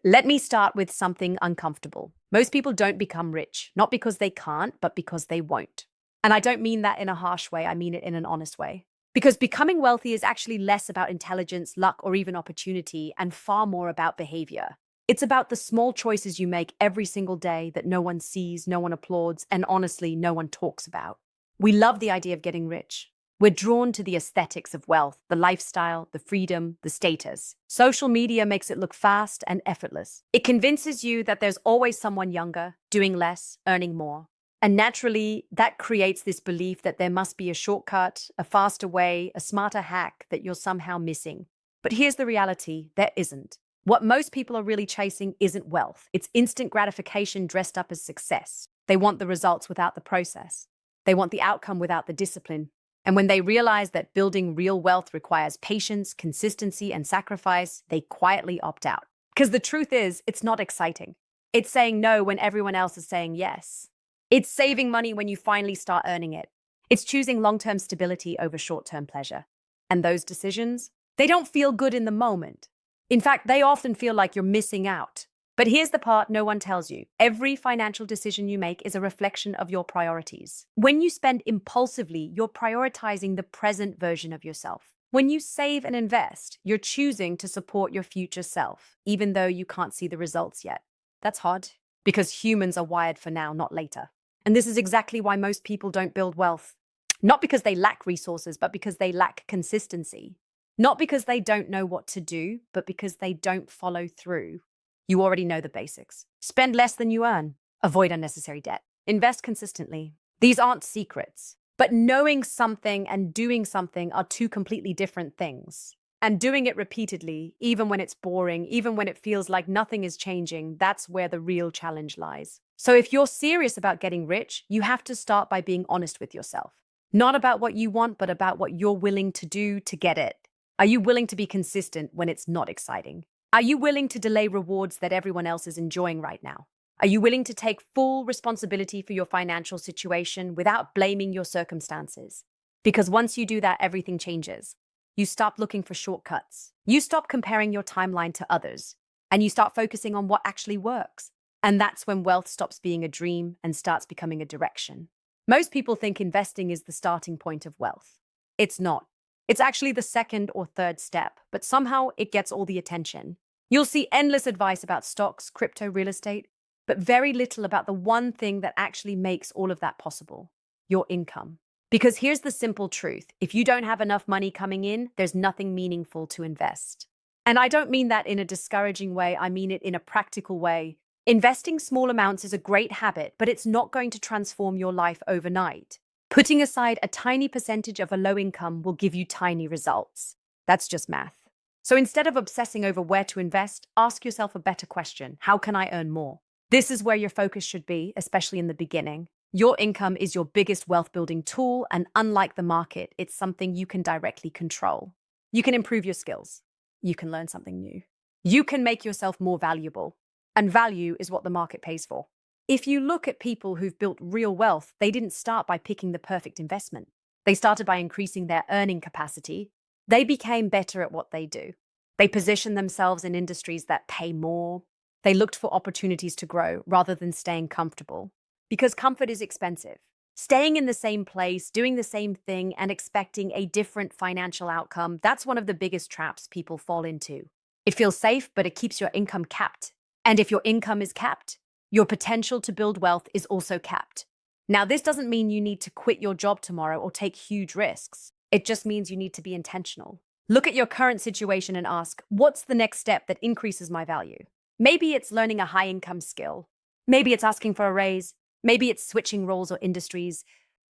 Let me start with something uncomfortable. Most people don't become rich, not because they can't, but because they won't. And I don't mean that in a harsh way, I mean it in an honest way. Because becoming wealthy is actually less about intelligence, luck, or even opportunity, and far more about behavior. It's about the small choices you make every single day that no one sees, no one applauds, and honestly, no one talks about. We love the idea of getting rich. We're drawn to the aesthetics of wealth, the lifestyle, the freedom, the status. Social media makes it look fast and effortless. It convinces you that there's always someone younger, doing less, earning more. And naturally, that creates this belief that there must be a shortcut, a faster way, a smarter hack that you're somehow missing. But here's the reality, there isn't. What most people are really chasing isn't wealth. It's instant gratification dressed up as success. They want the results without the process. They want the outcome without the discipline. And when they realize that building real wealth requires patience, consistency, and sacrifice, they quietly opt out. Because the truth is, it's not exciting. It's saying no when everyone else is saying yes. It's saving money when you finally start earning it. It's choosing long-term stability over short-term pleasure. And those decisions, they don't feel good in the moment. In fact, they often feel like you're missing out. But here's the part no one tells you. Every financial decision you make is a reflection of your priorities. When you spend impulsively, you're prioritizing the present version of yourself. When you save and invest, you're choosing to support your future self, even though you can't see the results yet. That's hard, because humans are wired for now, not later. And this is exactly why most people don't build wealth. Not because they lack resources, but because they lack consistency. Not because they don't know what to do, but because they don't follow through. You already know the basics. Spend less than you earn. Avoid unnecessary debt. Invest consistently. These aren't secrets. But knowing something and doing something are two completely different things. And doing it repeatedly, even when it's boring, even when it feels like nothing is changing, that's where the real challenge lies. So if you're serious about getting rich, you have to start by being honest with yourself. Not about what you want, but about what you're willing to do to get it. Are you willing to be consistent when it's not exciting? Are you willing to delay rewards that everyone else is enjoying right now? Are you willing to take full responsibility for your financial situation without blaming your circumstances? Because once you do that, everything changes. You stop looking for shortcuts. You stop comparing your timeline to others. And you start focusing on what actually works. And that's when wealth stops being a dream and starts becoming a direction. Most people think investing is the starting point of wealth. It's not. It's actually the second or third step, but somehow it gets all the attention. You'll see endless advice about stocks, crypto, real estate, but very little about the one thing that actually makes all of that possible: your income. Because here's the simple truth. If you don't have enough money coming in, there's nothing meaningful to invest. And I don't mean that in a discouraging way, I mean it in a practical way. Investing small amounts is a great habit, but it's not going to transform your life overnight. Putting aside a tiny percentage of a low income will give you tiny results. That's just math. So instead of obsessing over where to invest, ask yourself a better question. How can I earn more? This is where your focus should be, especially in the beginning. Your income is your biggest wealth building tool, and unlike the market, it's something you can directly control. You can improve your skills. You can learn something new. You can make yourself more valuable. And value is what the market pays for. If you look at people who've built real wealth, they didn't start by picking the perfect investment. They started by increasing their earning capacity. They became better at what they do. They positioned themselves in industries that pay more. They looked for opportunities to grow rather than staying comfortable. Because comfort is expensive. Staying in the same place, doing the same thing, and expecting a different financial outcome, that's one of the biggest traps people fall into. It feels safe, but it keeps your income capped. And if your income is capped, your potential to build wealth is also capped. Now, this doesn't mean you need to quit your job tomorrow or take huge risks. It just means you need to be intentional. Look at your current situation and ask, what's the next step that increases my value? Maybe it's learning a high-income skill. Maybe it's asking for a raise. Maybe it's switching roles or industries.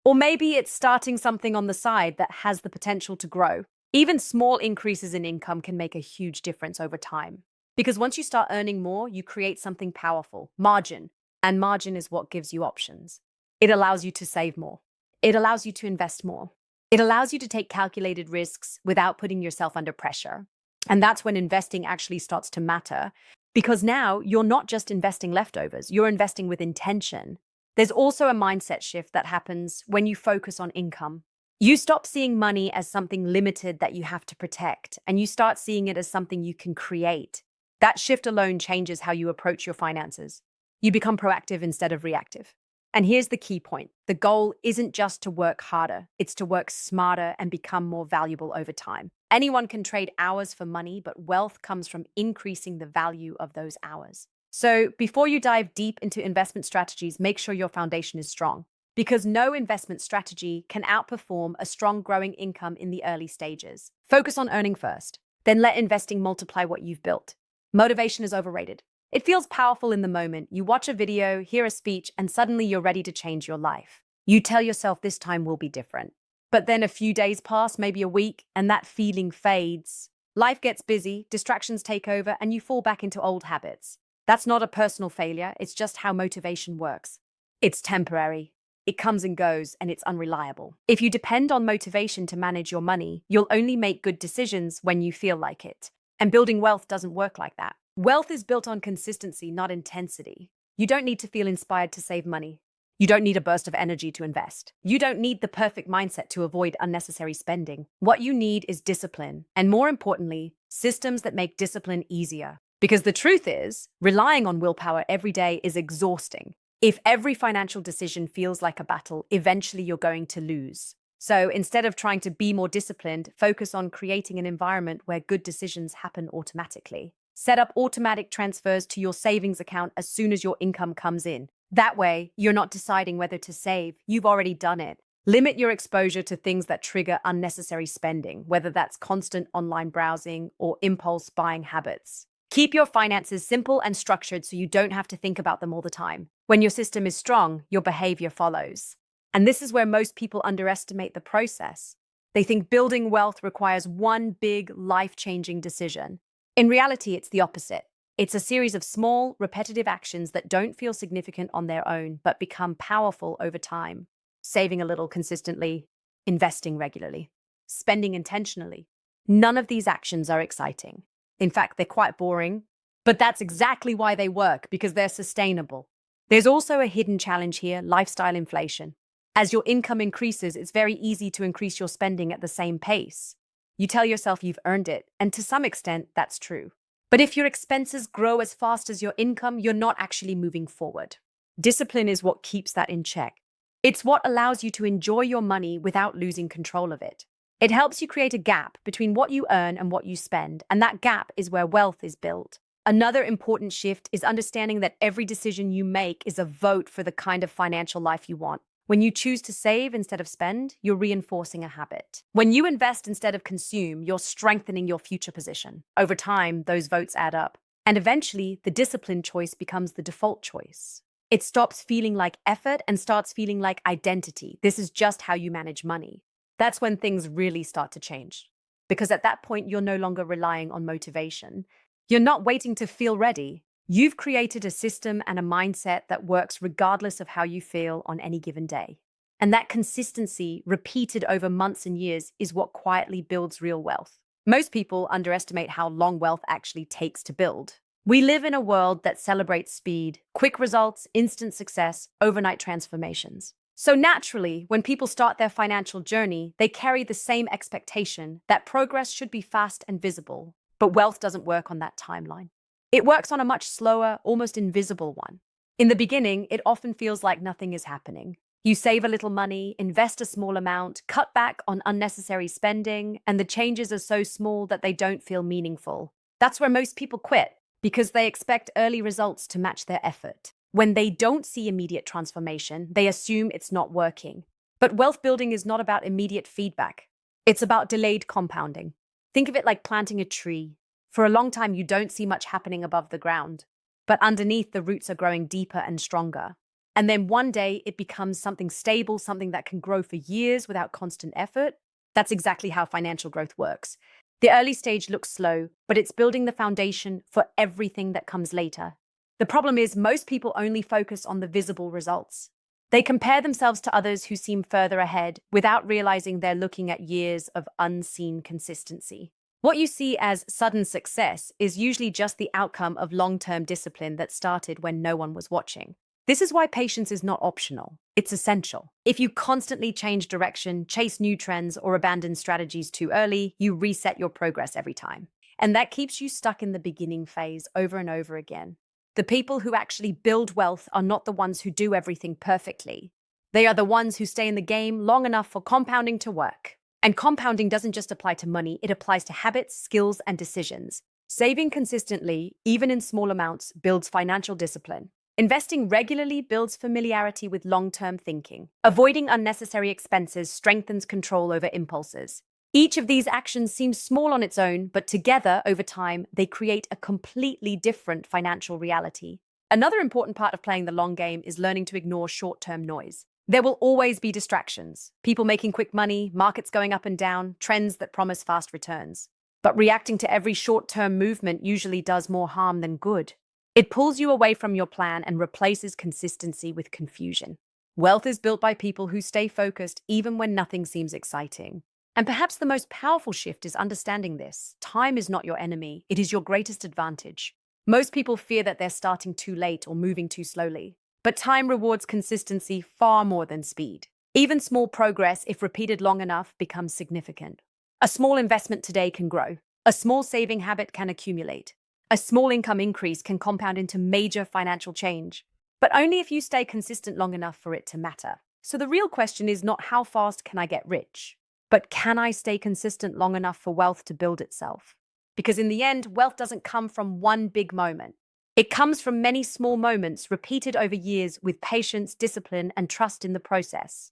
Or maybe it's starting something on the side that has the potential to grow. Even small increases in income can make a huge difference over time. Because once you start earning more, you create something powerful, margin. And margin is what gives you options. It allows you to save more. It allows you to invest more. It allows you to take calculated risks without putting yourself under pressure. And that's when investing actually starts to matter. Because now you're not just investing leftovers, you're investing with intention. There's also a mindset shift that happens when you focus on income. You stop seeing money as something limited that you have to protect, and you start seeing it as something you can create. That shift alone changes how you approach your finances. You become proactive instead of reactive. And here's the key point. The goal isn't just to work harder, it's to work smarter and become more valuable over time. Anyone can trade hours for money, but wealth comes from increasing the value of those hours. So before you dive deep into investment strategies, make sure your foundation is strong, because no investment strategy can outperform a strong growing income in the early stages. Focus on earning first, then let investing multiply what you've built. Motivation is overrated. It feels powerful in the moment. You watch a video, hear a speech, and suddenly you're ready to change your life. You tell yourself this time will be different. But then a few days pass, maybe a week, and that feeling fades. Life gets busy, distractions take over, and you fall back into old habits. That's not a personal failure, it's just how motivation works. It's temporary. It comes and goes, and it's unreliable. If you depend on motivation to manage your money, you'll only make good decisions when you feel like it. And building wealth doesn't work like that. Wealth is built on consistency, not intensity. You don't need to feel inspired to save money. You don't need a burst of energy to invest. You don't need the perfect mindset to avoid unnecessary spending. What you need is discipline, and more importantly, systems that make discipline easier. Because the truth is, relying on willpower every day is exhausting. If every financial decision feels like a battle, eventually you're going to lose. So instead of trying to be more disciplined, focus on creating an environment where good decisions happen automatically. Set up automatic transfers to your savings account as soon as your income comes in. That way, you're not deciding whether to save. You've already done it. Limit your exposure to things that trigger unnecessary spending, whether that's constant online browsing or impulse buying habits. Keep your finances simple and structured so you don't have to think about them all the time. When your system is strong, your behavior follows. And this is where most people underestimate the process. They think building wealth requires one big, life-changing decision. In reality, it's the opposite. It's a series of small, repetitive actions that don't feel significant on their own, but become powerful over time. Saving a little consistently, investing regularly, spending intentionally. None of these actions are exciting. In fact, they're quite boring, but that's exactly why they work, because they're sustainable. There's also a hidden challenge here, lifestyle inflation. As your income increases, it's very easy to increase your spending at the same pace. You tell yourself you've earned it, and to some extent, that's true. But if your expenses grow as fast as your income, you're not actually moving forward. Discipline is what keeps that in check. It's what allows you to enjoy your money without losing control of it. It helps you create a gap between what you earn and what you spend, and that gap is where wealth is built. Another important shift is understanding that every decision you make is a vote for the kind of financial life you want. When you choose to save instead of spend, you're reinforcing a habit. When you invest instead of consume, you're strengthening your future position. Over time, those votes add up. And eventually, the disciplined choice becomes the default choice. It stops feeling like effort and starts feeling like identity. This is just how you manage money. That's when things really start to change. Because at that point, you're no longer relying on motivation. You're not waiting to feel ready. You've created a system and a mindset that works regardless of how you feel on any given day. And that consistency, repeated over months and years, is what quietly builds real wealth. Most people underestimate how long wealth actually takes to build. We live in a world that celebrates speed, quick results, instant success, overnight transformations. So naturally, when people start their financial journey, they carry the same expectation that progress should be fast and visible. But wealth doesn't work on that timeline. It works on a much slower, almost invisible one. In the beginning, it often feels like nothing is happening. You save a little money, invest a small amount, cut back on unnecessary spending, and the changes are so small that they don't feel meaningful. That's where most people quit, because they expect early results to match their effort. When they don't see immediate transformation, they assume it's not working. But wealth building is not about immediate feedback. It's about delayed compounding. Think of it like planting a tree. For a long time, you don't see much happening above the ground, but underneath the roots are growing deeper and stronger. And then one day it becomes something stable, something that can grow for years without constant effort. That's exactly how financial growth works. The early stage looks slow, but it's building the foundation for everything that comes later. The problem is most people only focus on the visible results. They compare themselves to others who seem further ahead without realizing they're looking at years of unseen consistency. What you see as sudden success is usually just the outcome of long-term discipline that started when no one was watching. This is why patience is not optional. It's essential. If you constantly change direction, chase new trends, or abandon strategies too early, you reset your progress every time. And that keeps you stuck in the beginning phase over and over again. The people who actually build wealth are not the ones who do everything perfectly. They are the ones who stay in the game long enough for compounding to work. And compounding doesn't just apply to money, it applies to habits, skills, and decisions. Saving consistently, even in small amounts, builds financial discipline. Investing regularly builds familiarity with long-term thinking. Avoiding unnecessary expenses strengthens control over impulses. Each of these actions seems small on its own, but together, over time, they create a completely different financial reality. Another important part of playing the long game is learning to ignore short-term noise. There will always be distractions, people making quick money, markets going up and down, trends that promise fast returns. But reacting to every short-term movement usually does more harm than good. It pulls you away from your plan and replaces consistency with confusion. Wealth is built by people who stay focused even when nothing seems exciting. And perhaps the most powerful shift is understanding this. Time is not your enemy, it is your greatest advantage. Most people fear that they're starting too late or moving too slowly. But time rewards consistency far more than speed. Even small progress, if repeated long enough, becomes significant. A small investment today can grow. A small saving habit can accumulate. A small income increase can compound into major financial change. But only if you stay consistent long enough for it to matter. So the real question is not how fast can I get rich, but can I stay consistent long enough for wealth to build itself? Because in the end, wealth doesn't come from one big moment. It comes from many small moments repeated over years with patience, discipline, and trust in the process.